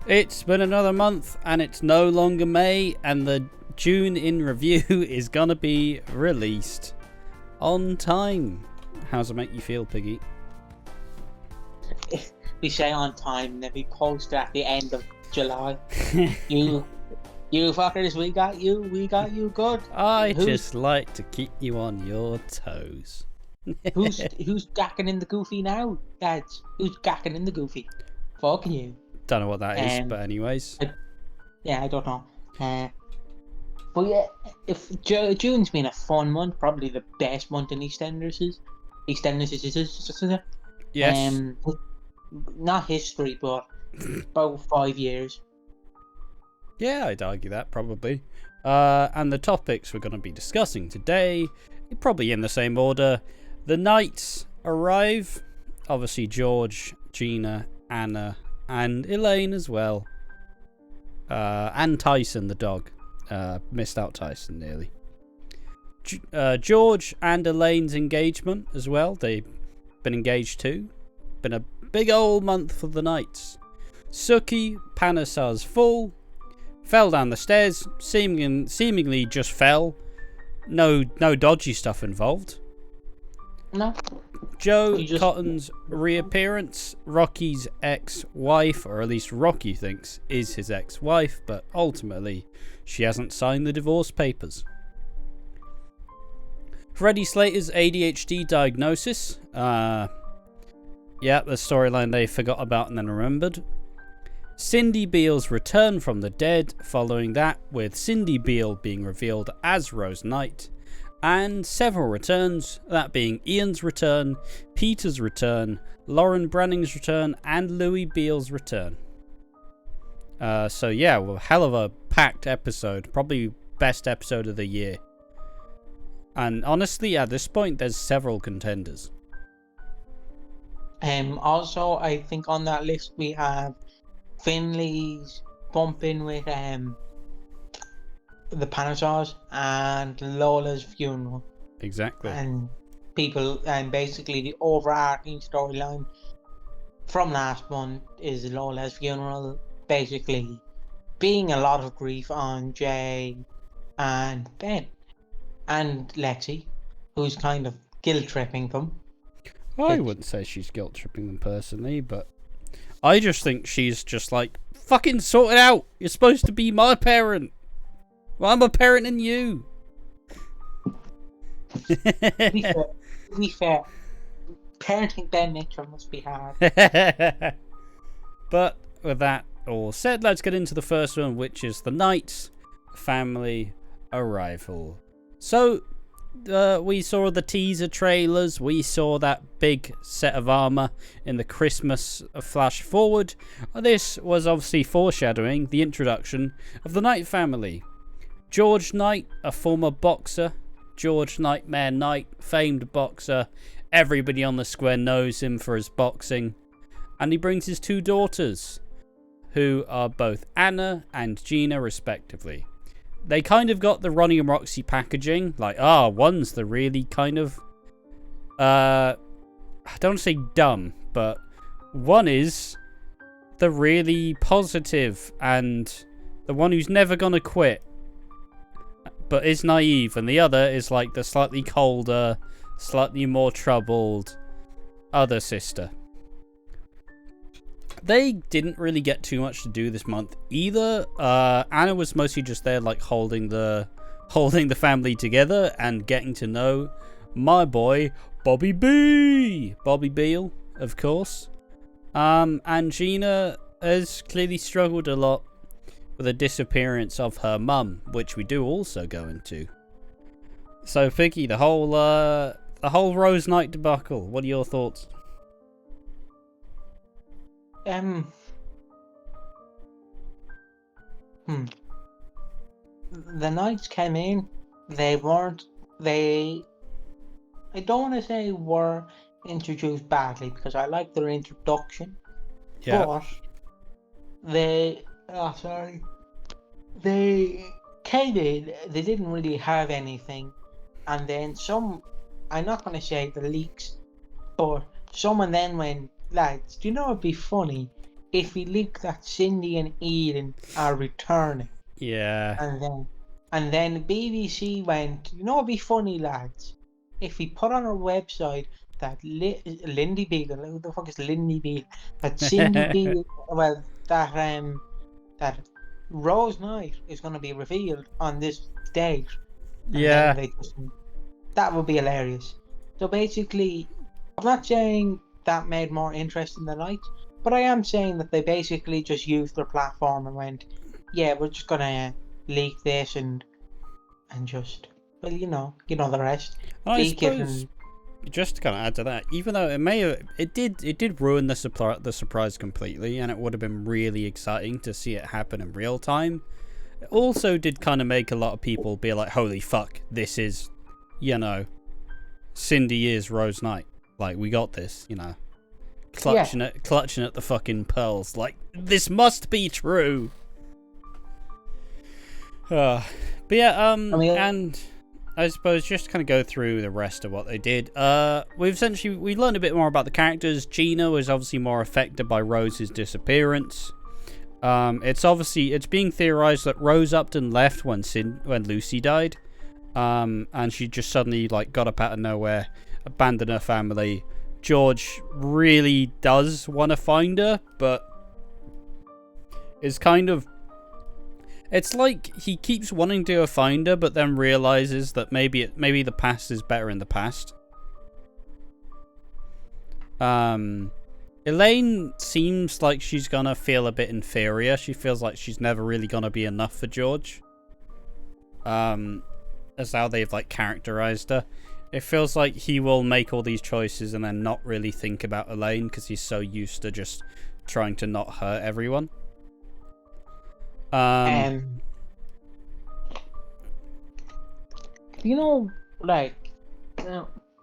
It's been another month and it's no longer May, and the June in review is gonna be released on time. How's it make you feel, Piggy? We say on time and then we post at the end of July. you fuckers, we got you good. Just like to keep you on your toes. who's gacking in the goofy now, lads? Who's gacking in the goofy? Fucking you. Don't know what that is, but anyways. I don't know. But yeah, if June's been a fun month, probably the best month in EastEnders is. Yes. Not history, but about 5 years. Yeah, I'd argue that, probably. And the topics we're going to be discussing today, probably in the same order. The knights arrive. Obviously, George, Gina, Anna, and Elaine as well. And Tyson, the dog. Missed out Tyson, nearly. George and Elaine's engagement as well. They've been engaged too. Been a big old month for the knights. Suki Panesar's fall. Fell down the stairs. Seemingly just fell. No dodgy stuff involved. No. Joe Cotton's reappearance. Rocky's ex-wife, or at least Rocky thinks is his ex-wife, but ultimately she hasn't signed the divorce papers. Freddie Slater's ADHD diagnosis. The storyline they forgot about and then remembered. Cindy Beale's return from the dead, following that with Cindy Beale being revealed as Rose Knight, and several returns, that being Ian's return, Peter's return, Lauren Branning's return, and Louie Beale's return. Hell of a packed episode, probably best episode of the year. And honestly, at this point, there's several contenders. Also, I think on that list we have Finlay's bumping with the Panesars and Lola's funeral. Exactly. And basically the overarching storyline from last month is Lola's funeral, basically being a lot of grief on Jay and Ben and Lexi, who's kind of guilt-tripping them. I wouldn't say she's guilt-tripping them personally, but I just think she's just like, fucking sort it out. You're supposed to be my parent. Well, I'm a parent in you. To be fair, parenting Ben Mitchell must be hard. But with that all said, let's get into the first one, which is the Knights family arrival. So, we saw the teaser trailers, we saw that big set of armour in the Christmas flash forward. This was obviously foreshadowing the introduction of the Knight family. George Knight, a former boxer. George Nightmare Knight, famed boxer. Everybody on the square knows him for his boxing. And he brings his two daughters, who are both Anna and Gina respectively. They kind of got the Ronnie and Roxy packaging. Like, one's the really kind of... I don't want to say dumb, but one is the really positive and the one who's never going to quit, but is naive. And the other is like the slightly colder, slightly more troubled other sister. They didn't really get too much to do this month either. Anna was mostly just there, like holding the family together and getting to know my boy Bobby Beale, of course. And Gina has clearly struggled a lot with the disappearance of her mum, which we do also go into. So, Piggy, the whole Rose Knight debacle. What are your thoughts? The Knights came in. I don't want to say were introduced badly, because I like their introduction. Yeah. But they came in, they didn't really have anything. And then I'm not going to say the leaks, but someone then went, lads, do you know what'd be funny? if we look that Cindy and Eden are returning, Yeah. and then BBC went, you know, it'd be funny, lads, if we put on our website that Lindy Beale, who the fuck is Lindy Beale? That Cindy Beale, well, that Rose Knight is going to be revealed on this date, and Yeah. then that would be hilarious. So basically, I'm not saying that made more interesting than Night, but I am saying that they basically just used their platform and went, yeah, we're just gonna leak this and just, well, you know the rest. I Leak it suppose and just to kind of add to that, even though it did ruin the surprise completely, and it would have been really exciting to see it happen in real time. It also did kind of make a lot of people be like, "Holy fuck, this is, Cindy is Rose Knight. Like, we got this, clutching at the fucking pearls. Like, this must be true." But yeah, and I suppose just to kind of go through the rest of what they did. We learned a bit more about the characters. Gina was obviously more affected by Rose's disappearance. It's being theorized that Rose Upton left when Lucy died, and she just suddenly got up out of nowhere, abandoned her family. George really does want to find her, but it's like he keeps wanting to find her, but then realizes that maybe the past is better in the past. Elaine seems like she's gonna feel a bit inferior. She feels like she's never really gonna be enough for George. That's how they've characterized her. It feels like he will make all these choices and then not really think about Elaine because he's so used to just trying to not hurt everyone. I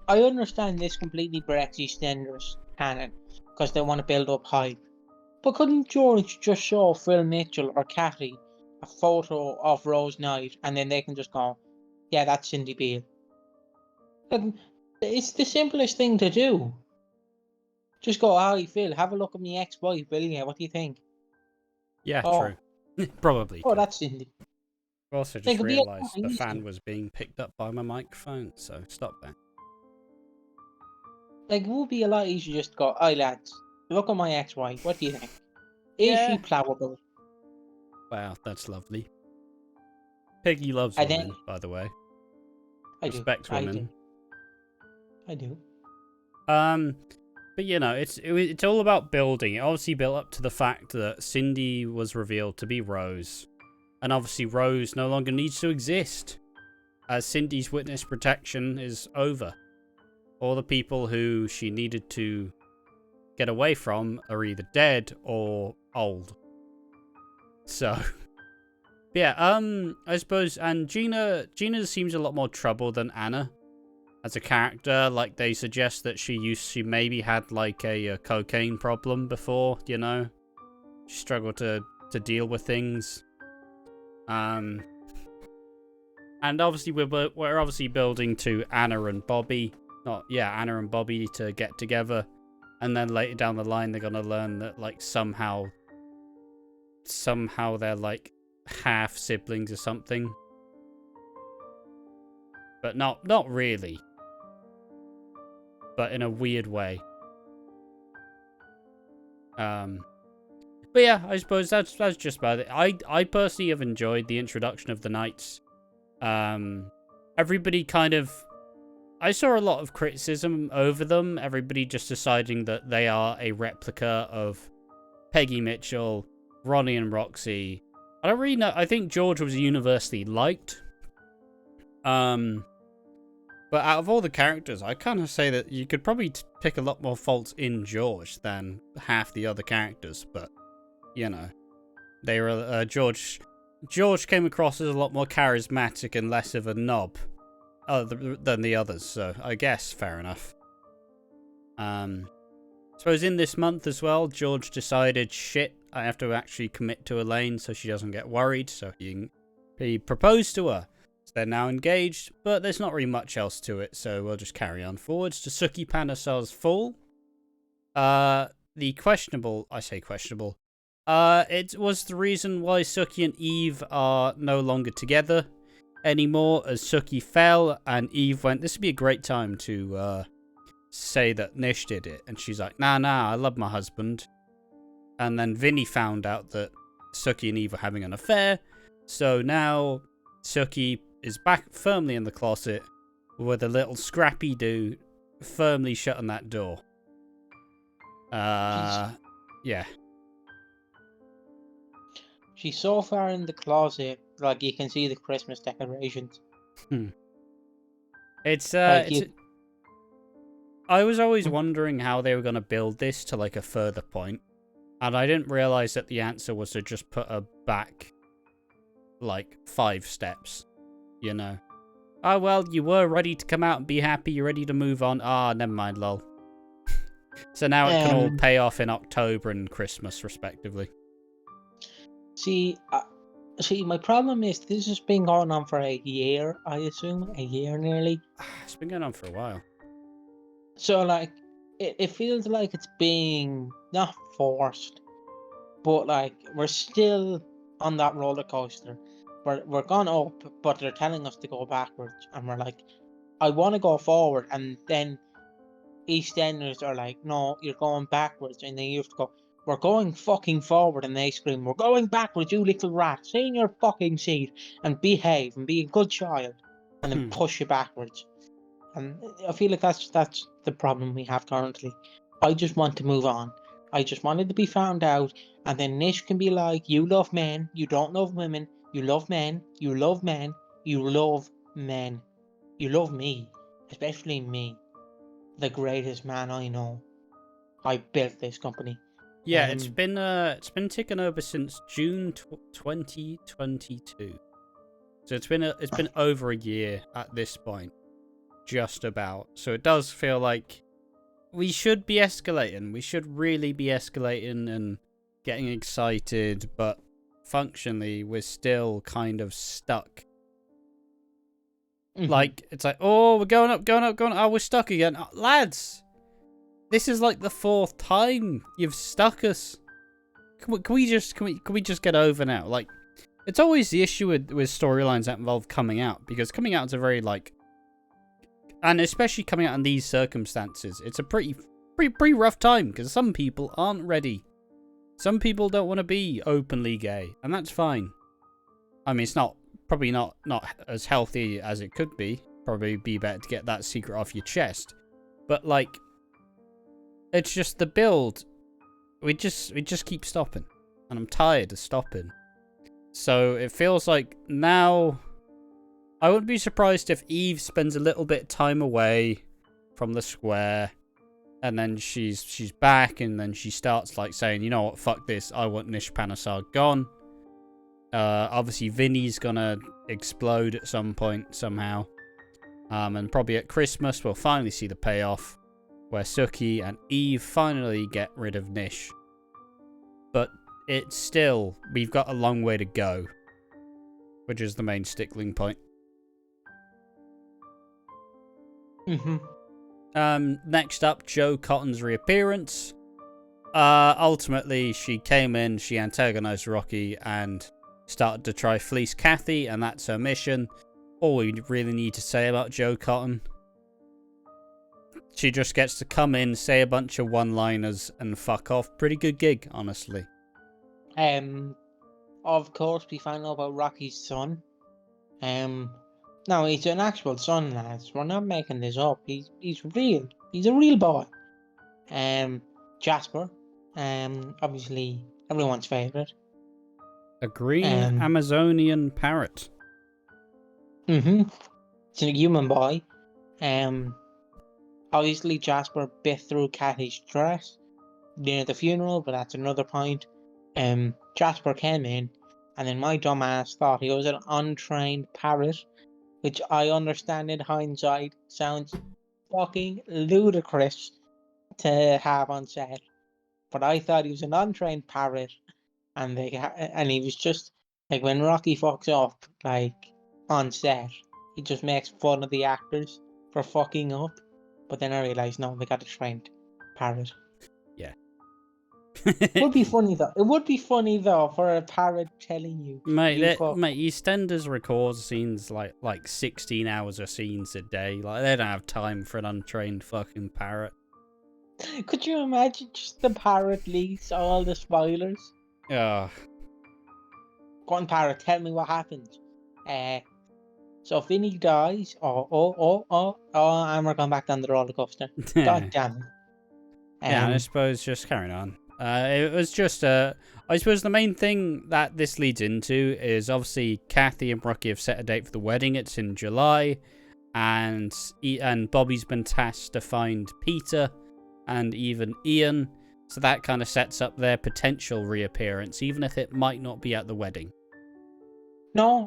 understand this completely breaks EastEnders canon because they want to build up hype. But couldn't George just show Phil Mitchell or Cathy a photo of Rose Knight and then they can just go, yeah, that's Cindy Beale? And it's the simplest thing to do. Just go, hi Phil, have a look at my ex-wife, will you? What do you think? Yeah, true. Probably. Oh, that's Cindy. I also just realised the fan was being picked up by my microphone, so stop that. It would be a lot easier just to go, hi lads, look at my ex-wife, what do you think? Is she plowable? Wow, that's lovely. Peggy loves women, by the way. Respect women. I do. But it's all about building. It obviously built up to the fact that Cindy was revealed to be Rose. And obviously Rose no longer needs to exist, as Cindy's witness protection is over. All the people who she needed to get away from are either dead or old. So, yeah, I suppose, and Gina seems a lot more trouble than Anna as a character. Like, they suggest that she maybe had a cocaine problem before, She struggled to deal with things. And obviously we're obviously building to Anna and Bobby to get together, and then later down the line they're gonna learn that somehow they're half siblings or something, but not really, but in a weird way. But yeah, I suppose that's just about it. I personally have enjoyed the introduction of the Knights. Everybody I saw a lot of criticism over them. Everybody just deciding that they are a replica of Peggy Mitchell, Ronnie and Roxy. I don't really know. I think George was universally liked. But out of all the characters, I kind of say that you could probably pick a lot more faults in George than half the other characters. But they were George came across as a lot more charismatic and less of a knob than the others, so I guess fair enough. Suppose in this month as well, George decided, shit, I have to actually commit to Elaine so she doesn't get worried, so he proposed to her. So they're now engaged, but there's not really much else to it, so we'll just carry on forwards to Suki Panesar's fall. The questionable It was the reason why Suki and Eve are no longer together anymore, as Suki fell and Eve went, this would be a great time to say that Nish did it. And she's like, nah, I love my husband. And then Vinny found out that Suki and Eve were having an affair. So now Suki is back firmly in the closet with a little scrappy dude firmly shutting that door. Yeah. She's so far in the closet, like you can see the Christmas decorations. I was always wondering how they were going to build this to like a further point, and I didn't realize that the answer was to just put her back like 5 steps, you know. Oh, well, you were ready to come out and be happy, you're ready to move on. Never mind, lol. So now it can all pay off in October and Christmas, respectively. See, my problem is this has been going on for a year, I assume. A year nearly. It's been going on for a while. So, like, it feels like it's being not forced, but, like, we're still on that roller coaster. We're gone up, but they're telling us to go backwards. And we're like, I want to go forward. And then EastEnders are like, no, you're going backwards. And they used to go, we're going fucking forward. And they scream, we're going backwards, you little rat. Stay in your fucking seat and behave and be a good child. And then push you backwards. And I feel like that's the problem we have currently. I just want to move on. I just wanted to be found out. And then Nish can be like, you love men, you don't love women. You love men, you love men, you love men. You love me, especially me. The greatest man I know. I built this company. Yeah, it's been ticking over since June 2022. So it's been over a year at this point, just about. So it does feel like we should be escalating. We should really be escalating and getting excited, but functionally we're still kind of stuck. Like, it's like, oh, we're going up. Oh, we're stuck again. Oh, lads, this is like the 4th time you've stuck us. Can we just get over now? Like, it's always the issue with storylines that involve coming out, because coming out is a very, like, and especially coming out in these circumstances, it's a pretty rough time, because some people aren't ready. Some people don't want to be openly gay, and that's fine. I mean, it's probably not as healthy as it could be. Probably be better to get that secret off your chest. But, like, it's just the build. We just keep stopping, and I'm tired of stopping. So it feels like now, I wouldn't be surprised if Eve spends a little bit of time away from the square, and then she's back, and then she starts like saying, you know what, fuck this, I want Nish Panesar gone. Obviously Vinny's gonna explode at some point somehow. And probably at Christmas we'll finally see the payoff, where Suki and Eve finally get rid of Nish. But it's still, we've got a long way to go, which is the main stickling point. Next up, Jo Cotton's reappearance. Ultimately, she came in, she antagonized Rocky, and started to try fleece Kathy, and that's her mission. All we really need to say about Jo Cotton. She just gets to come in, say a bunch of one-liners, and fuck off. Pretty good gig, honestly. Of course, we find out about Rocky's son. No, he's an actual son, lads. We're not making this up. He's real. He's a real boy. Jasper. Obviously everyone's favourite. A green Amazonian parrot. It's a human boy. Obviously Jasper bit through Kathy's dress near the funeral, but that's another point. Jasper came in, and then my dumb ass thought he was an untrained parrot, which I understand in hindsight sounds fucking ludicrous to have on set. But I thought he was an untrained parrot, and he was just like, when Rocky fucks up, like on set, he just makes fun of the actors for fucking up. But then I realised, no, they got a trained parrot. Yeah. It would be funny though. It would be funny though for a parrot telling you. Mate, You fuck. mate, EastEnders records scenes like 16 hours of scenes a day. Like, they don't have time for an untrained fucking parrot. Could you imagine just the parrot leaks all the spoilers? Oh, Go on, parrot, tell me what happens. So Vinny dies. And we're going back down the roller coaster. God damn it. yeah, I suppose just carrying on. It was just, I suppose the main thing that this leads into is obviously Kathy and Rocky have set a date for the wedding. It's in July, and Bobby's been tasked to find Peter and even Ian. So that kind of sets up their potential reappearance, even if it might not be at the wedding. No,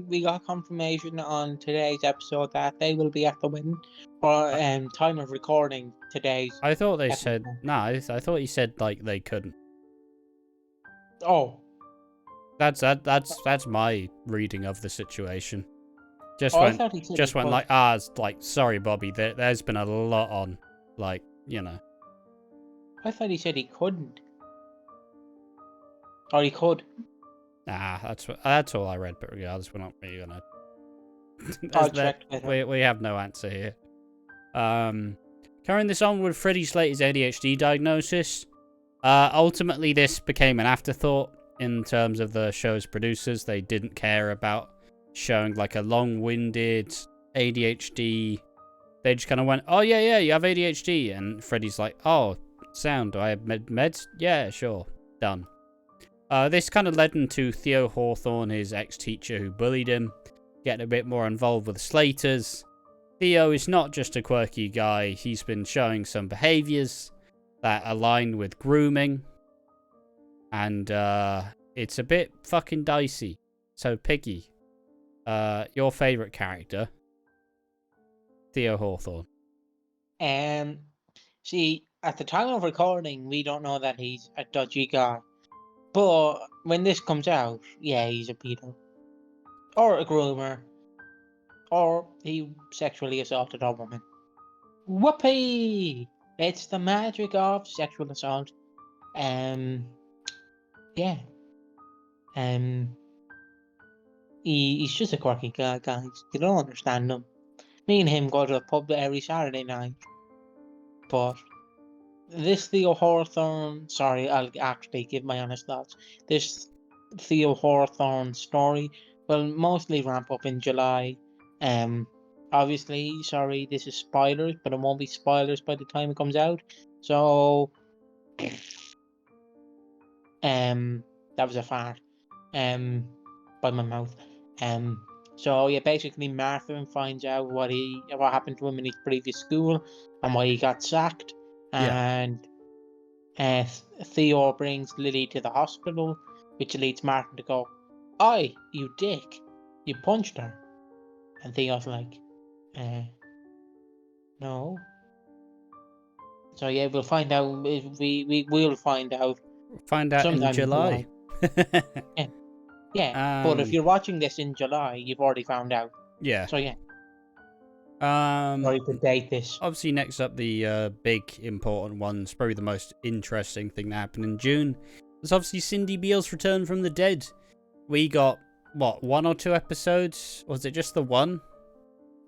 we got confirmation on today's episode that they will be at the wedding. Or time of recording today's. I thought they episode. said I thought he said like they couldn't. Oh, That's my reading of the situation. Just I went thought he said just he went could. like it's like, sorry Bobby, there's been a lot on, like, you know. I thought he said he couldn't. Or he could. That's all I read, but regardless, we're not really gonna I'll check later. we have no answer here. Carrying this on with Freddie Slater's ADHD diagnosis. Ultimately this became an afterthought in terms of the show's producers. They didn't care about showing like a long-winded ADHD. They just kind of went, oh yeah, you have ADHD. And Freddie's like, oh, sound, do I have meds? Yeah, sure, done. This kind of led into Theo Hawthorne, his ex-teacher who bullied him, getting a bit more involved with the Slaters. Theo is not just a quirky guy, he's been showing some behaviours that align with grooming. And it's a bit fucking dicey. So Piggy, your favourite character, Theo Hawthorne. See, at the time of recording, we don't know that he's a dodgy guy. But when this comes out, yeah, he's a pedo. Or a groomer. Or he sexually assaulted a woman. Whoopee! It's the magic of sexual assault. Yeah. He's just a quirky guy, guys. You don't understand him. Me and him go to the pub every Saturday night. But this Theo Hawthorne, sorry, I'll actually give my honest thoughts. This Theo Hawthorne story will mostly ramp up in July. Obviously, sorry, this is spoilers, but it won't be spoilers by the time it comes out. So, that was a fart, by my mouth. So yeah, basically Martha finds out what happened to him in his previous school and why he got sacked. And Theo brings Lily to the hospital, which leads Martin to go, "Oi, you dick, you punched her." And Theo's like, no. So yeah, we'll find out. We will find out. Find out in sometime July. Yeah, but if you're watching this in July, you've already found out. Yeah. So yeah. Sorry to date this. Obviously, next up, the big important one's probably the most interesting thing that happened in June. It's obviously Cindy Beale's return from the dead. We got, what, 1 or 2 episodes? Or was it just the one?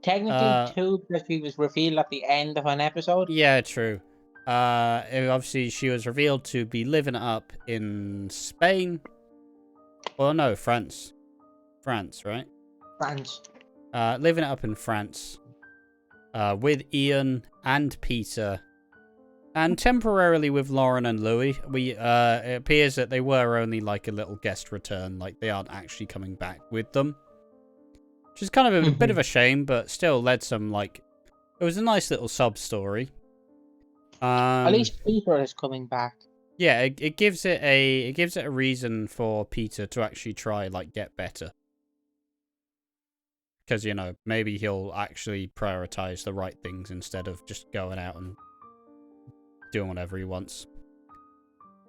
Technically 2, because she was revealed at the end of an episode. Yeah, true. Obviously, she was revealed to be living it up in Spain. Well, no, France. France, right? France. Living it up in France. With Ian and Peter. And temporarily with Lauren and Louie. It appears that they were only like a little guest return. Like, they aren't actually coming back with them. Which is kind of a bit of a shame, but still led some, like... It was a nice little sub-story. At least Peter is coming back. Yeah, it gives it a reason for Peter to actually try, like, get better. Because, you know, maybe he'll actually prioritize the right things instead of just going out and doing whatever he wants.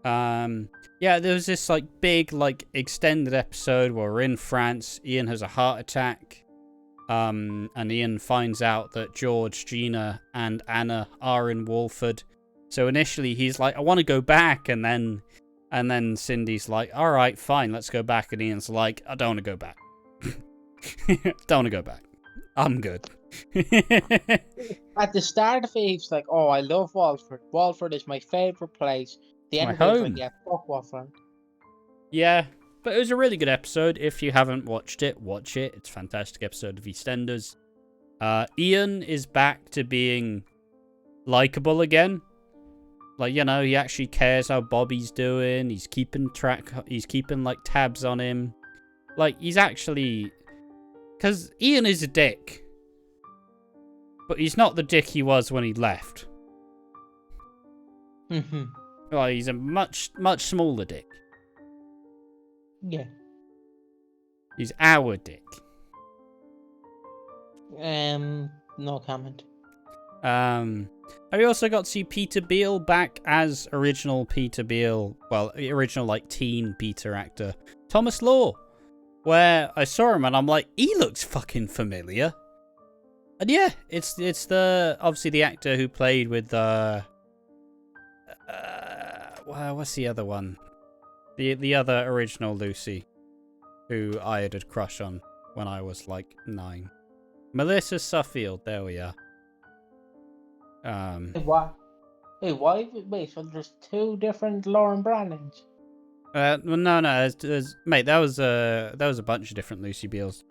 Yeah, there was this, like, big, like, extended episode where we're in France. Ian has a heart attack. And Ian finds out that George, Gina, and Anna are in Walford. So initially he's like, I want to go back, and then Cindy's like, all right, fine, let's go back, and Ian's like, I don't want to go back. Don't want to go back. I'm good. At the start of it, he's like, oh, I love Walford. Walford is my favourite place. The end my of it, he's like, home. yeah, fuck Walford. Yeah, but it was a really good episode. If you haven't watched it, watch it. It's a fantastic episode of EastEnders. Ian is back to being likable again. Like, you know, he actually cares how Bobby's doing. He's keeping track. He's keeping, like, tabs on him. Like, he's actually... Because Ian is a dick. But he's not the dick he was when he left. Mm-hmm. Well, he's a much, much smaller dick. Yeah. He's our dick. No comment. We also got to see Peter Beale back as original Peter Beale. Well, original, like, teen Peter actor. Thomas Law. Where I saw him and I'm like, he looks fucking familiar. And yeah, it's the obviously the actor who played with what's the other one? The other original Lucy, who I had a crush on when I was like 9. Melissa Suffield. There we are. What? Hey, why? Wait, so there's 2 different Lauren Brannings? Well, no, mate, that was a bunch of different Lucy Beales.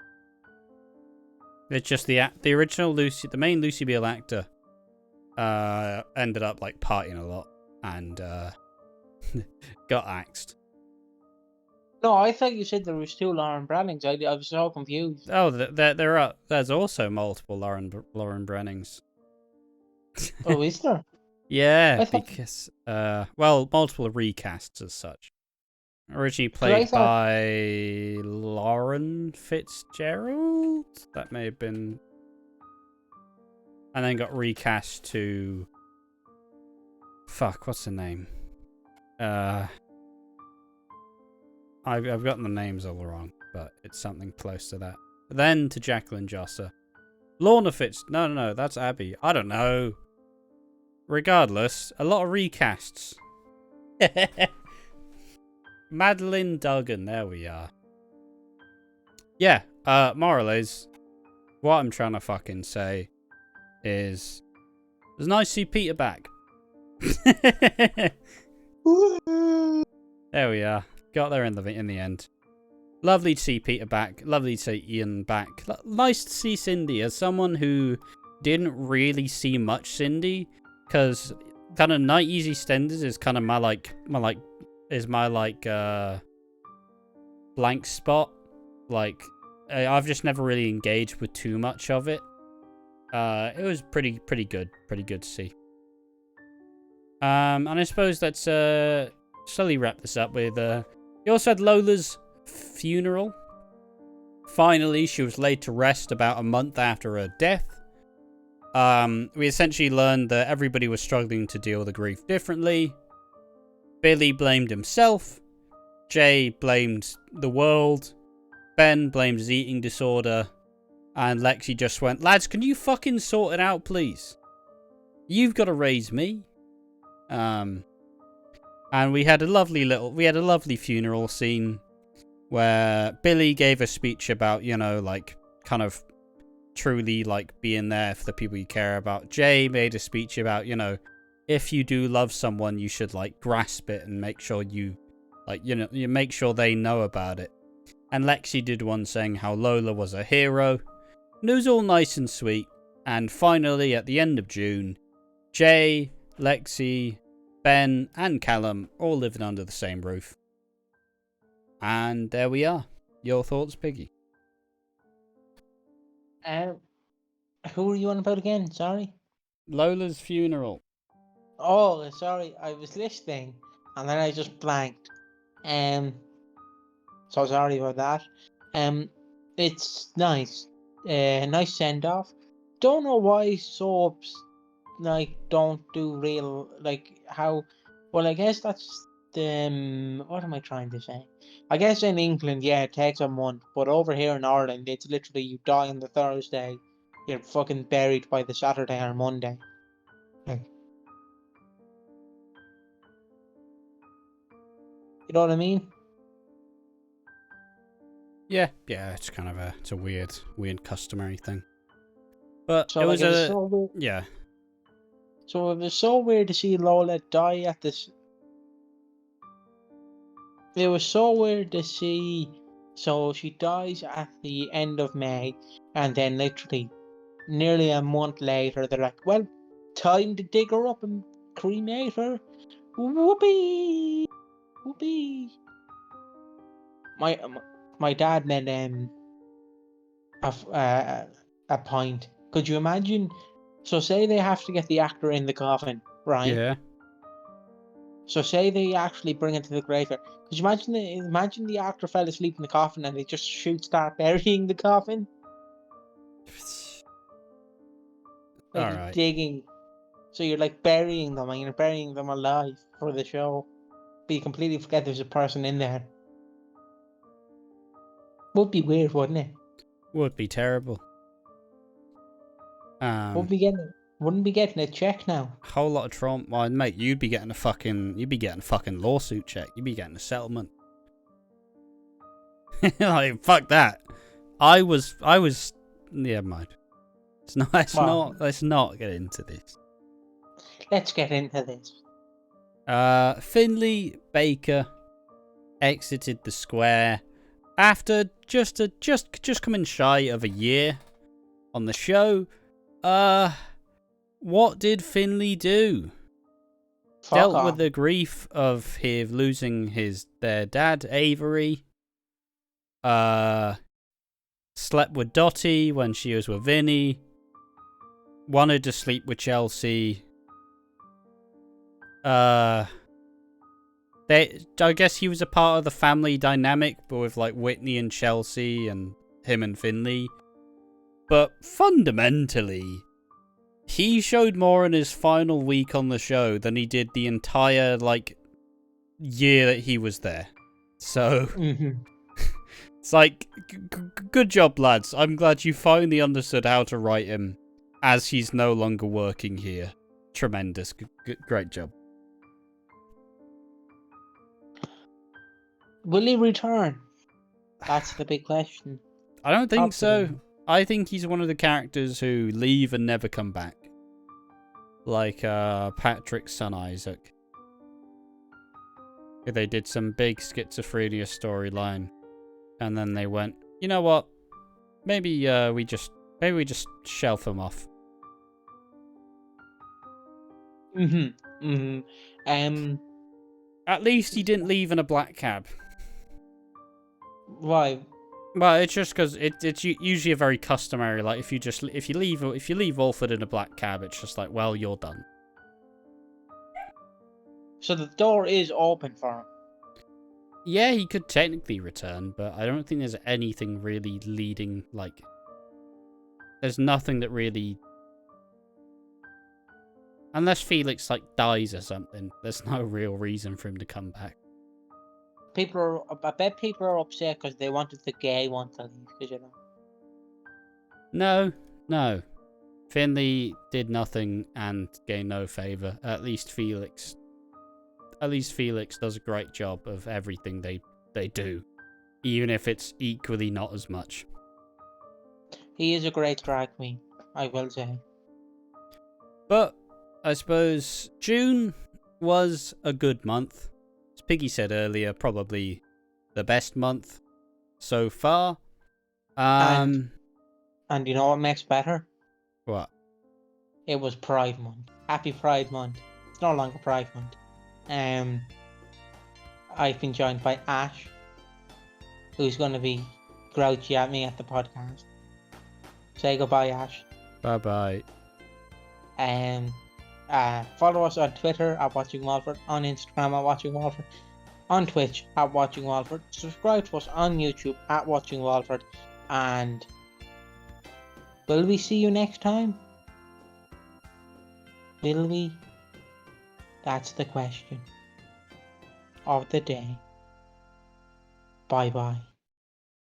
It's just the original Lucy, the main Lucy Beale actor, ended up like partying a lot and got axed. No, I thought you said there was 2 Lauren Brannings. I was so confused. Oh, there's also multiple Lauren Brannings. Oh, is there? Yeah, because well, multiple recasts as such. Originally played by Lauren Fitzgerald? That may have been... And then got recast to... Fuck, what's her name? I've gotten the names all wrong, but it's something close to that. Then to Jacqueline Josser. Lorna Fitz... No, that's Abby. I don't know. Regardless, a lot of recasts. Madeline Duggan, there we are. Yeah, moral is, what I'm trying to fucking say is, it's nice to see Peter back. There we are. Got there in the end. Lovely to see Peter back. Lovely to see Ian back. Nice to see Cindy as someone who didn't really see much Cindy, because kind of 90s EastEnders is kind of my blank spot. Like, I've just never really engaged with too much of it. It was pretty good to see. And I suppose let's slowly wrap this up with you also had Lola's funeral. Finally, she was laid to rest about a month after her death. We essentially learned that everybody was struggling to deal with the grief differently. Billy blamed himself. Jay blamed the world. Ben blamed his eating disorder. And Lexi just went, lads, can you fucking sort it out, please? You've got to raise me. And we had a lovely funeral scene where Billy gave a speech about, you know, like, kind of truly, like, being there for the people you care about. Jay made a speech about, you know, if you do love someone, you should, like, grasp it and make sure you, like, you know, you make sure they know about it. And Lexi did one saying how Lola was a hero. And it was all nice and sweet. And finally, at the end of June, Jay, Lexi, Ben, and Callum all living under the same roof. And there we are. Your thoughts, Piggy? Who are you on about again? Sorry? Lola's funeral. Oh, sorry. I was listening, and then I just blanked. So sorry about that. It's nice. Nice send-off. Don't know why soaps, like, don't do real, like, how... Well, I guess that's the... what am I trying to say? I guess in England, yeah, it takes a month, but over here in Ireland, it's literally you die on the Thursday, you're fucking buried by the Saturday or Monday. You know what I mean? Yeah, it's kind of it's a weird customary thing. But So it like was it was a so weird. yeah. So it was so weird to see Lola die at this. It was so weird to see. So she dies at the end of May, and then literally nearly a month later, they're like, "Well, time to dig her up and cremate her." Whoopee, whoopee. My dad made a point. Could you imagine? So say they have to get the actor in the coffin, right? Yeah. So say they actually bring it to the graveyard. Could you imagine the actor fell asleep in the coffin and they just start burying the coffin? Like All right. digging. So you're like burying them and you're burying them alive for the show. But you completely forget there's a person in there. Would be weird, wouldn't it? Would be terrible. Wouldn't be getting a check now. Whole lot of trauma. Well, mate, you'd be getting a fucking lawsuit check. You'd be getting a settlement. Like, fuck that. I was. Yeah, mind. It's not. Let's not get into this. Let's get into this. Finlay Baker exited the square after just coming shy of a year on the show. What did Finlay do? Dealt with the grief of him losing their dad, Avery. Slept with Dottie when she was with Vinny. Wanted to sleep with Chelsea. I guess he was a part of the family dynamic, but with like Whitney and Chelsea and him and Finlay. But fundamentally, he showed more in his final week on the show than he did the entire like year that he was there. So it's like, good job, lads. I'm glad you finally understood how to write him as he's no longer working here. Tremendous. Great job. Will he return? That's the big question. I don't think so. I think he's one of the characters who leave and never come back. Like Patrick's son Isaac. They did some big schizophrenia storyline. And then they went, you know what? Maybe we just shelf him off. At least he didn't leave in a black cab. Why? Well, it's just because it's usually a very customary. Like if you leave Walford in a black cab, it's just like, well, you're done. So the door is open for him. Yeah, he could technically return, but I don't think there's anything really leading. Like, there's nothing that really, unless Felix like dies or something, there's no real reason for him to come back. I bet people are upset because they wanted the gay one to leave, because you No. know. Finlay did nothing and gained no favour. At least Felix does a great job of everything they do, even if it's equally not as much. He is a great drag queen, I will say. But I suppose June was a good month. As Piggy said earlier, probably the best month so far. And you know what makes better? What? It was Pride Month. Happy Pride Month. It's no longer Pride Month. I've been joined by Ash, who's going to be grouchy at me at the podcast. Say goodbye, Ash. Bye-bye. Follow us on Twitter at Watching Walford, on Instagram at Watching Walford, on Twitch at Watching Walford. Subscribe to us on YouTube at Watching Walford. And will we see you next time? Will we? That's the question of the day. Bye bye.